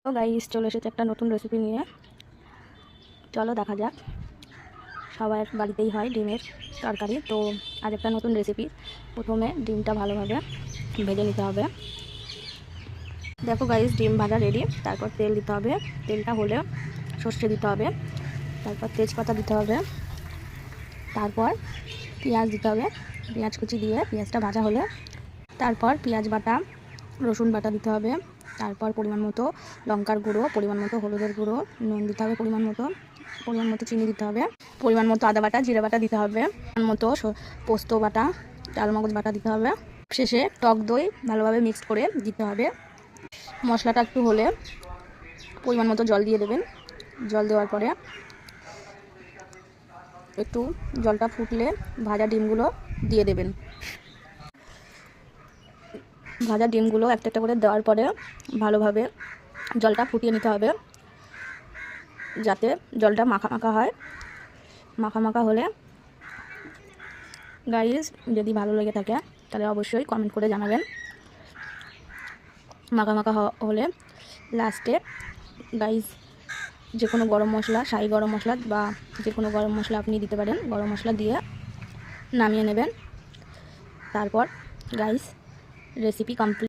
তো গাইস চলে এসেছে একটা নতুন রেসিপি নিয়ে। চলো দেখা যাক। সবার বাড়িতেই হয় ডিমের তরকারি, তো আজ একটা নতুন রেসিপি। প্রথমে ডিমটা ভালোভাবে ভেজে নিতে হবে। দেখো গাইস, ডিম ভাজা রেডি। তারপর তেল দিতে হবে, তেলটা হলে সর্ষে দিতে হবে, তারপর তেজপাতা দিতে হবে, তারপর পেঁয়াজ দিতে হবে। পেঁয়াজ কুচি দিয়ে পেঁয়াজটা ভাজা হলে তারপর পেঁয়াজ বাটা, রসুন বাটা দিতে হবে। তারপর পরিমাণ মতো লঙ্কার গুঁড়ো, পরিমাণ মতো হলুদের গুঁড়ো, নুন দিতে হবে পরিমাণ মতো চিনি দিতে হবে, পরিমাণ মতো আদা বাটা, জিরে বাটা দিতে হবে, পরিমাণ মতো পোস্ত বাটা, চালমগজ বাটা দিতে হবে। শেষে টক দই ভালোভাবে মিক্সড করে দিতে হবে। মশলাটা একটু হলে পরিমাণ মতো জল দিয়ে দেবেন। জল দেওয়ার পরে একটু জলটা ফুটলে ভাজা ডিমগুলো দিয়ে দেবেন। ভাজা ডিমগুলো একটা একটা করে দেওয়ার পরে ভালোভাবে জলটা ফুটিয়ে নিতে হবে, যাতে জলটা মাখা মাখা হয়। মাখা মাখা হলে গাইস, যদি ভালো লেগে থাকে তাহলে অবশ্যই কমেন্ট করে জানাবেন। মাখা মাখা হলে লাস্টে গাইস যে কোনো গরম মশলা, শাহি গরম মশলা বা যে কোনো গরম মশলা আপনি দিতে পারেন। গরম মশলা দিয়ে নামিয়ে নেবেন। তারপর গাইস রেসিপি কমপ্লিট।